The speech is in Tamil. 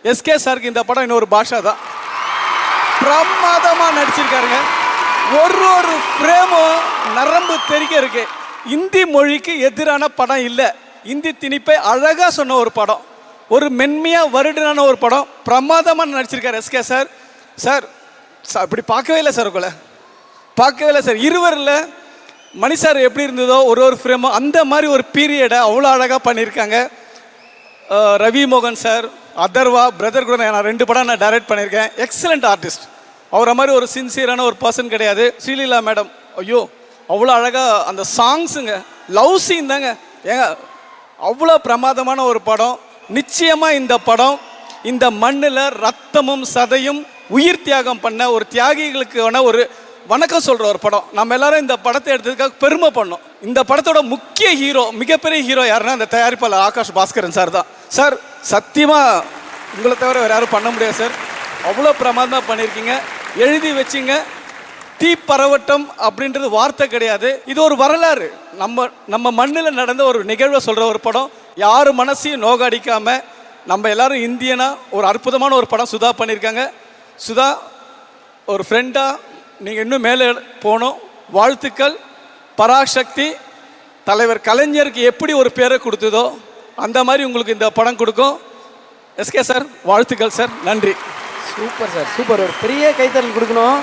எஸ்கே சாருக்கு இந்த படம் இன்னொரு பாஷா தான். பிரமாதமாக நடிச்சிருக்காருங்க. ஒரு ஃப்ரேமும் நரம்பு தெரிக்க இருக்கு. இந்தி மொழிக்கு எதிரான படம் இல்லை. இந்தி திணிப்பை அழகாக சொன்ன ஒரு படம், ஒரு மென்மையாக வருடனான ஒரு படம். பிரமாதமாக நடிச்சிருக்காரு எஸ்கே சார். சார் இப்படி பார்க்கவே இல்லை சார், உங்களை பார்க்கவே இல்லை சார். இருவரில் மணி சார் எப்படி இருந்ததோ ஒரு ஃப்ரேமும் அந்த மாதிரி ஒரு பீரியடை அவ்வளோ அழகாக பண்ணியிருக்காங்க. ரவி மோகன் சார், அதர்வா பிரதர் கூட நான் 2 படம் நான் டைரக்ட் பண்ணியிருக்கேன். Excellent artist. அவரை மாதிரி ஒரு சின்சியரான ஒரு பர்சன் கிடையாது. ஸ்ரீலீலா மேடம், ஐயோ அவ்வளோ அழகாக அந்த சாங்ஸுங்க, லவ் சீன் தாங்க ஏங்க, அவ்வளோ பிரமாதமான ஒரு படம். நிச்சயமாக இந்த படம் இந்த மண்ணில் ரத்தமும் சதையும் உயிர் தியாகம் பண்ண ஒரு தியாகிகளுக்கான ஒரு வணக்கம் சொல்கிற ஒரு படம். நம்ம எல்லாரும் இந்த படத்தை எடுத்ததுக்காக பெருமை பண்ணோம். இந்த படத்தோட முக்கிய ஹீரோ, மிகப்பெரிய ஹீரோ யாருன்னா அந்த தயாரிப்பாளர் ஆகாஷ் பாஸ்கரன் சார் தான். சார் சத்தியமாக உங்களை தவிர வேறு யாரும் பண்ண முடியாது சார். அவ்வளோ பிரமாதமாக பண்ணியிருக்கீங்க. எழுதி வச்சிங்க, தீப்பரவட்டம் அப்படின்றது வார்த்தை கிடையாது, இது ஒரு வரலாறு. நம்ம மண்ணில் நடந்த ஒரு நிகழ்வை சொல்கிற ஒரு படம். யார் மனசையும் நோகடிக்காமல் நம்ம எல்லாரும் இந்தியனா ஒரு அற்புதமான ஒரு படம் சுதா பண்ணியிருக்காங்க. சுதா ஒரு ஃப்ரெண்டாக நீங்கள் இன்னும் மேலே போகணும். வாழ்த்துக்கள். பராசக்தி தலைவர் கலைஞருக்கு எப்படி ஒரு பேரை கொடுத்ததோ அந்த மாதிரி உங்களுக்கு இந்த படம் கொடுக்கும். எஸ்கே சார் வாழ்த்துக்கள் சார், நன்றி. Super sir, super. ஒரு பெரிய கைத்தறல் கொடுக்கணும்.